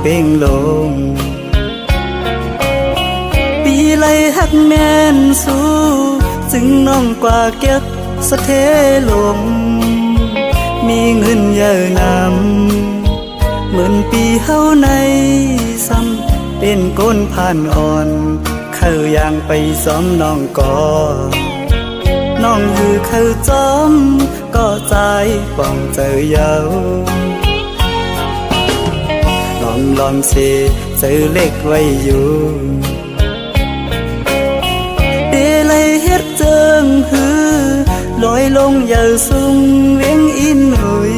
เป่งลงปีไลหักแม่นสู้จึงน้องกว่าเก็บสะเทลงมีเงินเยอะนำเหมือนปีเฮาในซ้ำเป็นก้นผ่านอ่อนเข้าย่างไปซ้อมน้องก่อน้องคือเข้าจอมก็ใจป้องเจอเยาลอมเสเจอเล็กไว้อยู่เดลัยเฮ็ดเจิงหือลอยลงเยาสูงเวียงอินหุย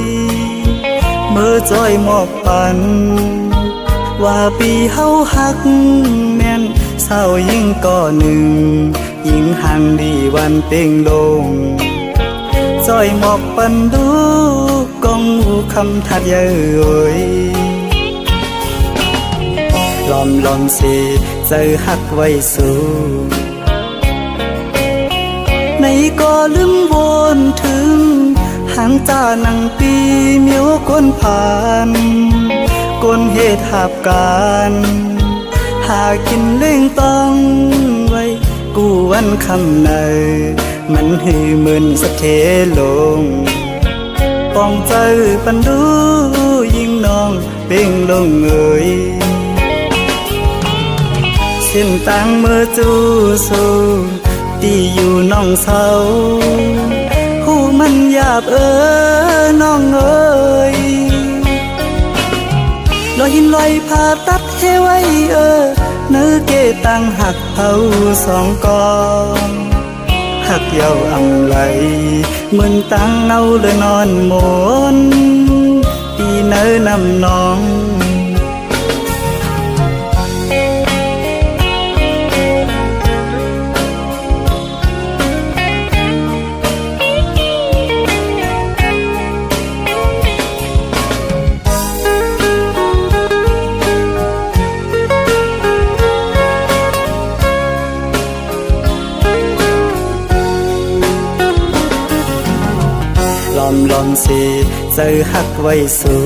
เมื่อจอยหมอกปันว่าปีเฮาหักแม่นเศร้ายิ่งก่อหนึ่งยิ่งห่างดีวันเป่งลงจอยหมอกปันดูกองหูคำทัดเยยลอมเสเจอหักไว้สู่ในก็ลืมวนถึงหางจ้านังปีเมียวก้นผ่านก้นเหตุหาบการหากินเล่งต้องไว้กูวันคำในมันหือเหมือนสะเทลงป้องใจปันดูยิ่งน้องเป่งลงเอ่ยเส้นต่างเมื่อจูสูตีอยู่น้องเศร้าหูมันหยาบน้องเอ่ยลอยหินลอยผ่าตัดให้ไว้เนื้อเกตังหักเผาสองกองหักเยาอำไหลเหมือนตังเอาเลยนอนหมนปีเนื้อนำน้องลอมเสเจอหักไว้สู่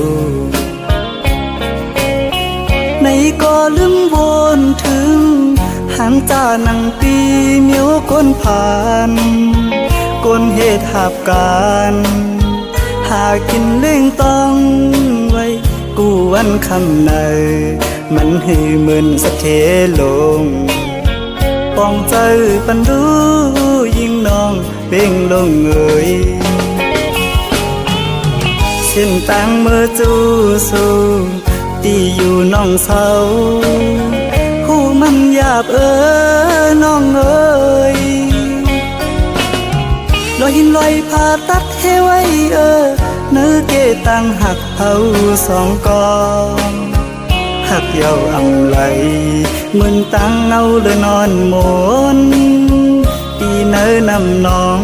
ในก็ลืมวนถึงหางจ้านังปีเมียวก้นผ่านก้นเหตุหาบการหากินเล่งต้องไว้กูวันคำในมันหือเหมือนสะเทลงป้องใจปันดูยิ่งน้องเป่งลงเอ่ยเส้นต่างเมื่อจูสูตีอยู่น้องเศร้าหูมันหยาบน้องเอ่ยลอยหินลอยผ่าตัดให้ไว้เนื้อเกตังหักเผาสองกองหักเยาอำไหลเหมือนตังเอาเลยนอนหมนปีเนื้อนำน้อง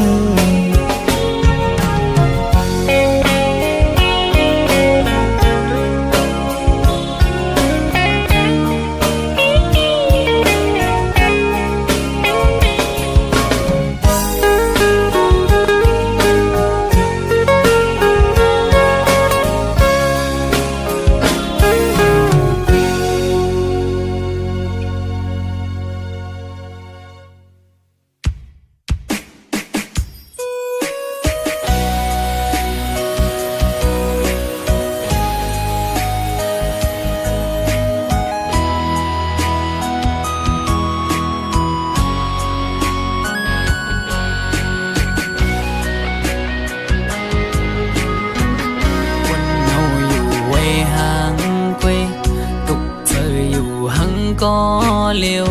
có liều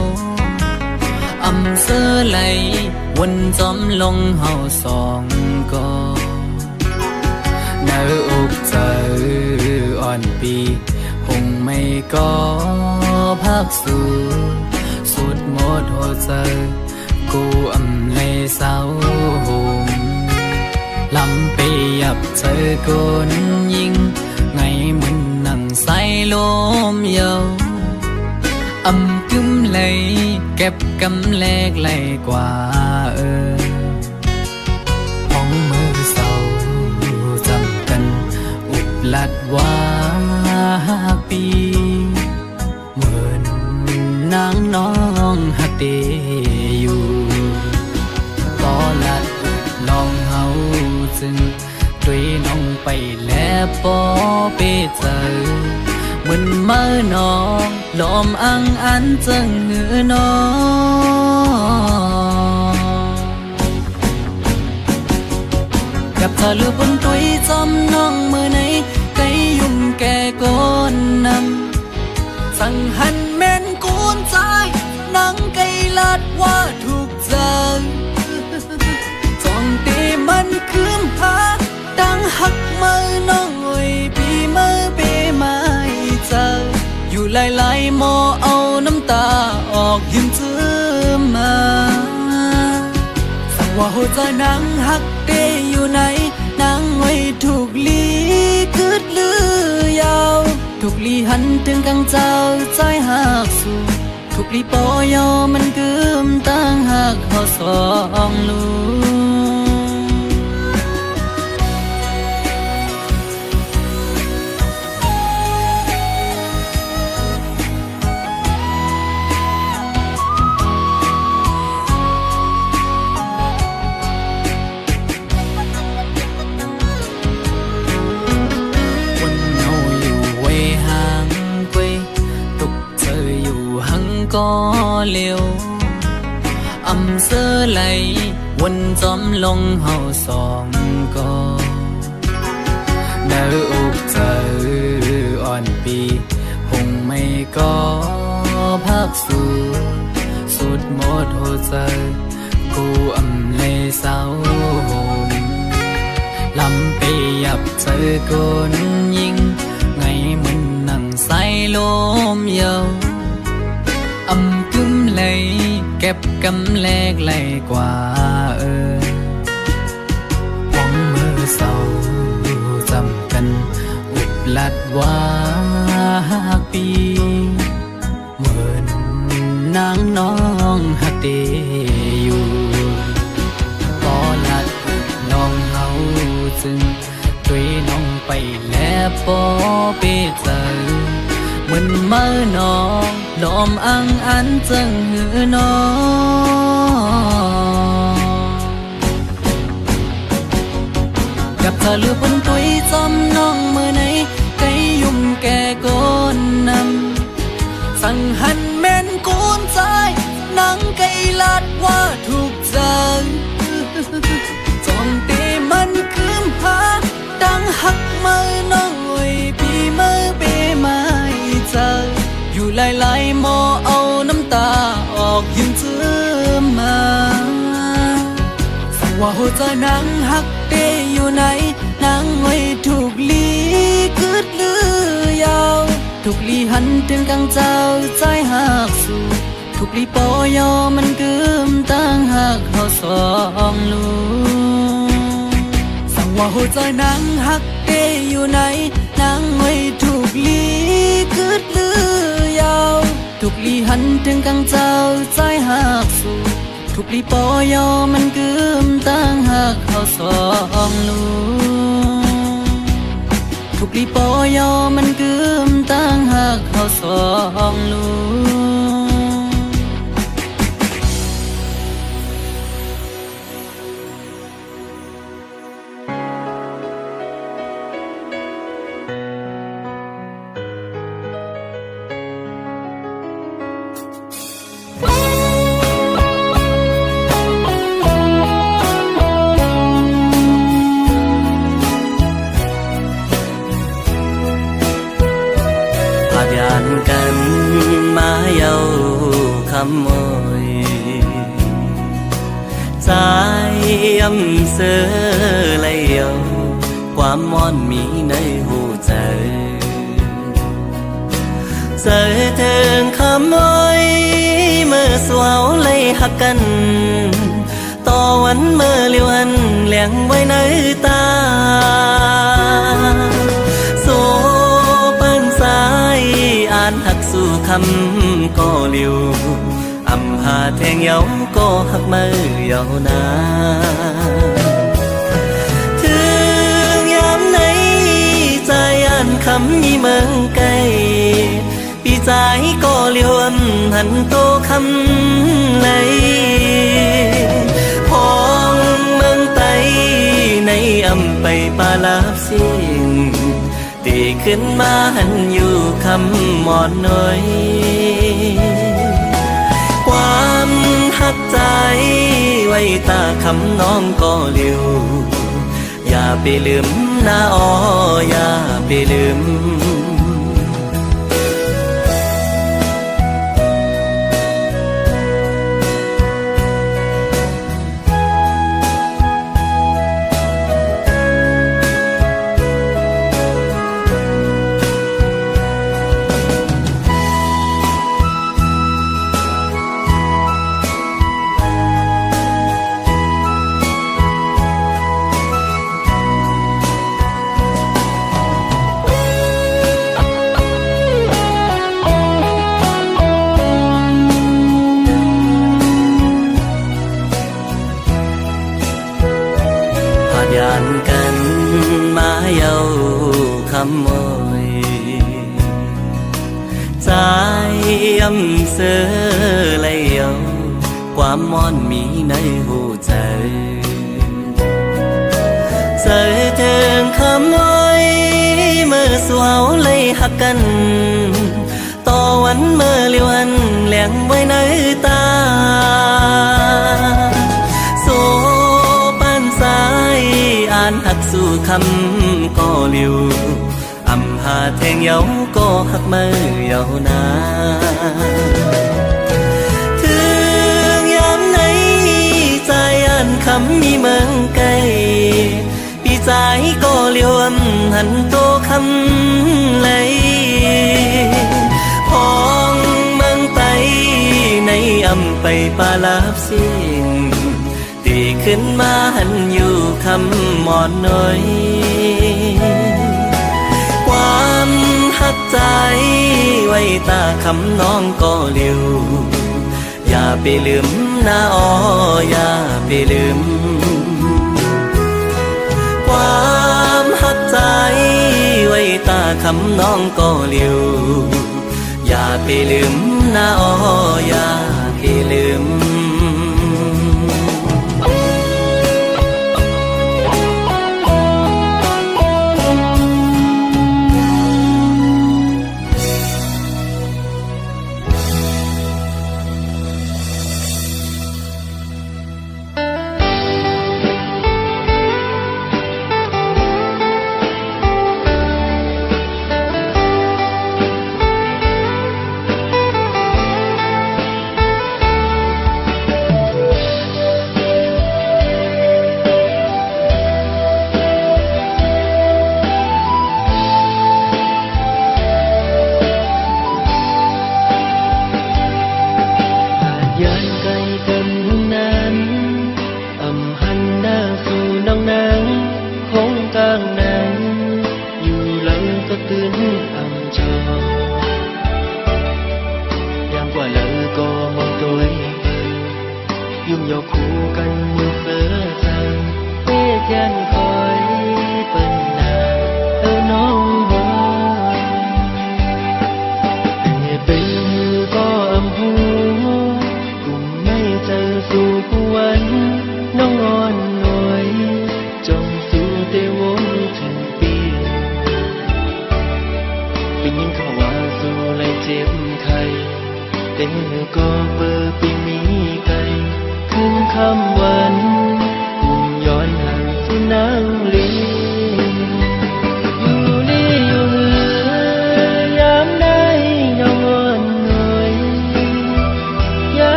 âm sơ lấy quân gióm lông hậu sòng co nở ục giờ on pi hùng mây có bác su suốt một hồ giờ cô âm lê sao hùng làm pi ập chơi côn nhưng ngày mình nặng say lôm dầu âm cúm lấy kẹp cắm lẹt lay qua hóng mơ sầu dầm cần ụp lạt hoa pi างน้องหักเดอยู่ก็ละลองเฮาจึงด้วยน้องไปแล้วปอเปเจอเหมือนเมื่อน้องลอมอังอันจึงหือน้องกับเธอลือบนตุยจอมน้องเมื่อไหนไกยุ่มแก่ก้นนำสั่งหันแม่นกูนใจนังไกลาดว่าถูกใจจองตีมันคืมหาดังหักมือน้องไว้ปีมือปีไม่เจออยู่หลายๆหมอเอาน้ำตาออกยิ้มเจือมาสั่งว่าหัวใจนางหักเดอยู่ไหนนางไว้ถูกลีคืดลือยาวถูกลีหันถึงกังเจ้าใจหักสู่ถูกลีปอยอมันกึมตั้งหักเขาสองลูก็เลี้ยวอำเสื้อไหลวนจอมลงเฮาสองก็เนื้ออกเจออ่อนปีหงไม่ก็พักสู่สุดหมดหัวใจกูอำเลยเศร้าหมลำไปยับเจอคนยิงไงมันนั่งใส่ลมเยาอำกึมเลยเก็บกำแลกไหลกว่าหวังมือเศร้าจำกันอุบลัดว่าปีเหมือนนางน้องหักเดอยู่ก็ลัดลองเฮาจึงด้วยน้องไปแล้วปอเปเจอเหมือนเมื่อน้องลอมอังอันจึงหือน้องกับเธอลือบนตุยจอมน้องเมื่อไหนไกยุ่มแก่ก้นนำสั่งหันแม่นกูนใจนังไกลาดว่าถูกใจจองตีมันคืมหาดังหักมือน้องไว้ปีมือปีไม่เจออยู่หลายๆหมอเอาน้ำตาออกยิ้มเจือมาสั่งว่าหัวใจนางหักเดอยู่ไหนนางไว้ถูกลีคืดลือยาวถูกลีหันถึงกังเจ้าใจหักสู่ถูกลีปอยอมันกึมตั้งหักเขาสองลูสั่งว่าหัวใจนางหักเดอยู่ไหนนางไว้ถูกลีคืดลือยาวถูกลีหันถึงกังเจ้าใจหักสู่ถูกลีปอยอมันกึมตั้งหักเขาสองลูถูกลีปอยอมันกึมตั้งหักเขาสองลูกันมาเยาคำมอยใจอำเสอไหลเยาความมอนมีในหูใจเจอถึงคำมอยเมื่อสวาวไหลหักกันต่อวันเมื่อเลี้ยวอันเลี้ยงไว้ในตาอ่านหักสู่คำก็เลียวอำหาแทงเยาก็หักมือเยานาถึงยามไหนใจอันคำมีเมืองไกลปี ใจก็เลี้ยวหันโตคำเลยพองเมืองไตในอำไปปาลาบสิ่งตีขึ้นมาหันอยู่คำหมอนน้อยความหักใจไว้ตาคำน้องก็เลี้ยวอย่าไปลืมนะอ๋ออย่าไปลืมยานกันมาเยาคำโอยใจอำเสอเลยเยาความมอนมีในหูใจเจอเถิงคำโอยเมื่อสวาวเลยหักกันต่อวันเมื่อเลี้ยวอันแหลงไว้ในตาอ่านหักสู่คำก็เลี้ยวอำหาแทงเยาก็หักมือเยานาถึงยามไหนใจอ่านคำมีเมืองไกลปีใจก็เลี้ยวหันโตคำเลยพองเมืองไตในอำไปปาลาบสิ่งตีขึ้นมาหันอยู่คำหมอนน้อยความหักใจไว้ตาคำน้องก็เลี้ยวอย่าไปลืมนะอ๋ออย่าไปลืมความหักใจไว้ตาคำน้องก็เลี้ยวอย่าไปลืมนะอ๋ออย่าไปลืม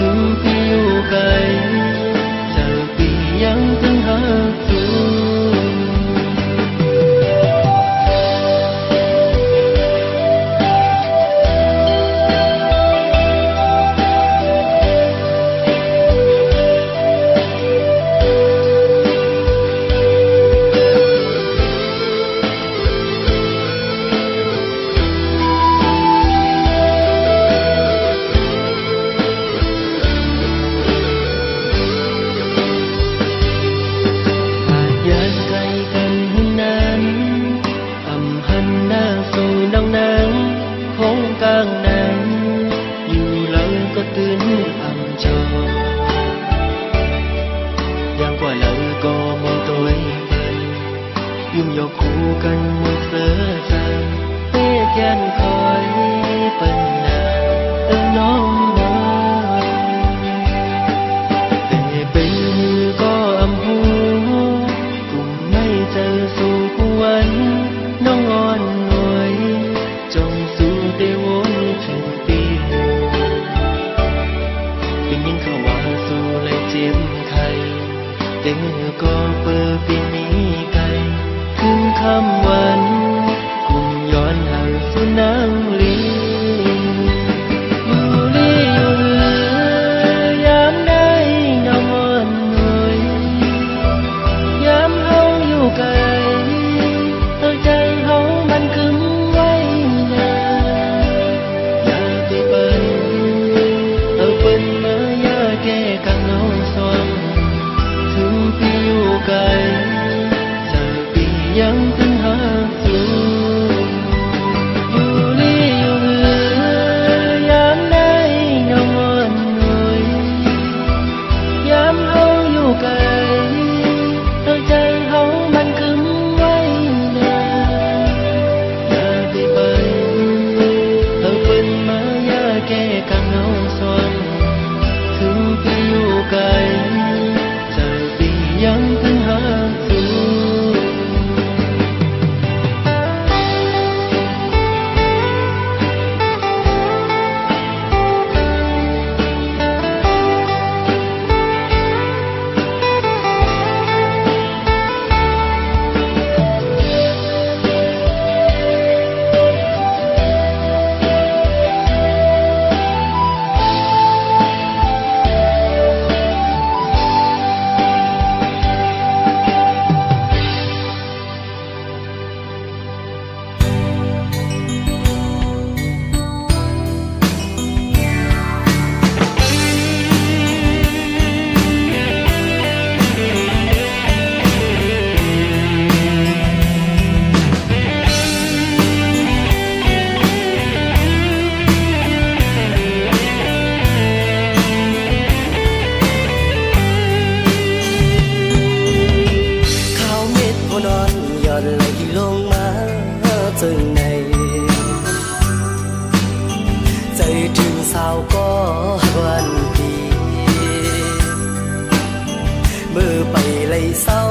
ถึงพี่อยู่ไกลเจอปียังถึงหา ก็มองตัวเปินยุ่งยกคู่กันหมดเสือใจเต้แกนคอยเป็นนาน้องมาแต่เป็นก็อำหูกุมไม่เจอสู่วันน้องอ่อนหน่วยจงสู่เตวนถึงปีเป็นยิ่งเขาว่าสู่เลยเจ็บไทยเด็กก็เปิดปีนี้ไกลถึงคำวันกุมย้อนหาสู่นางลีอยู่ลีอยู่เรือยามได้น้องอ่อนหน่วยยามเฮาอยู่ไกลใจเฮามันกึมไว้นาอย่าไปเปิ้นเปิ้นมาอย่าแก้กังเฮาสวงถึงปีอยู่ไกลใจปียังถึงหาสู่อยู่ลีอยู่เรือยามได้น้องอ่อนหน่วยยามเฮาอยู่ไกลใจเฮามันกึมไว้นาอย่าไปเปิ้นเปิ้นมาอย่าแก้กังเฮาสวงถึงปีอยู่ไกลใจปียังถึงหาสู่นอนย้อนไหลลงมาจึงในใจถึงสาวก็วันดีเมื่อไปไหลเศร้า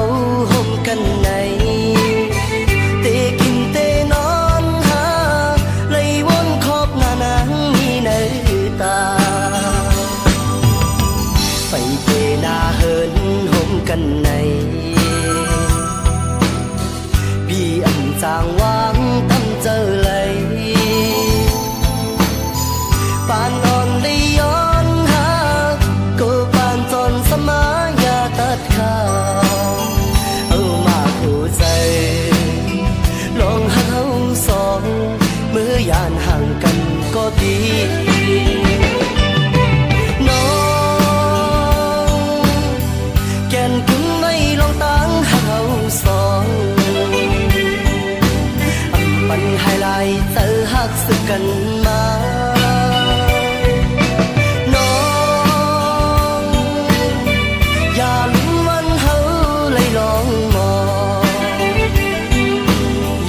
ห่มกันในเตกินเตนอนหาไหลวนขอบหน้านางมีในตาไปเตนาเหินห่มกันในจางวางตั้งเจอเลยปานอ่อนได้ย้อนหาก็ปานจนสมายาตัดขาเอามาหัวใจลองหาสองเมื่อยานห่างกันก็ดีน้องแก่นกึ่งไม่ลองตั้งหาสองปันไฮไลท์เธอหักสึกกันมาน้องอย่าลืมวันเฮาเลยลองมอง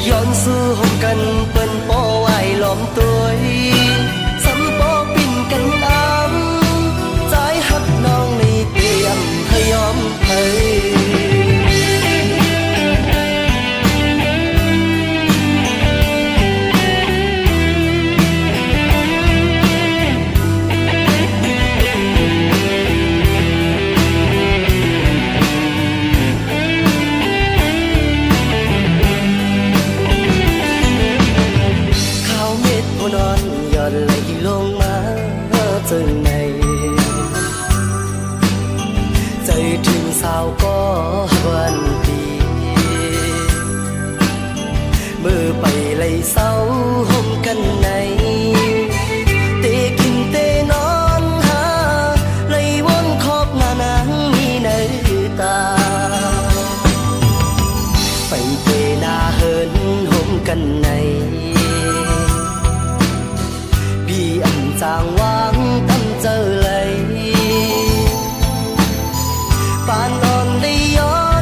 ย้อนสู่ห่มกันเปิ้นป้อไว้ล้อมตัวซ้ำป้อปิ่นกันอ้ำใจหักน้องในเตรียมให้ยอมให้นอนย้อนไหลลงมาจึงในใจถึงสาวก็วันดีเมื่อไปไหลเศร้าห่มกันในเตกินเตนอนหาไหลวนขอบหน้านางมีในตาไปเตนาเหินห่มกันในจางวางตั้งเจอเลยปานอ่อนได้ย้อน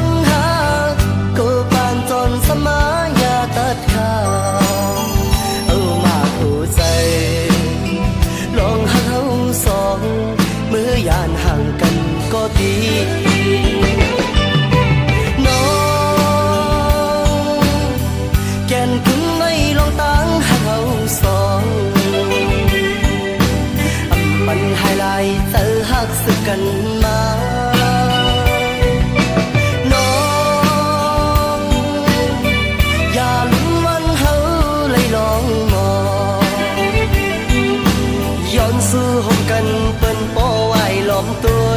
สึกกันมาน้องอย่าลุ้นวันเฮาเลยลองมองย้อนสู้หมกันเปิ้นป้อไหวล้อมตัว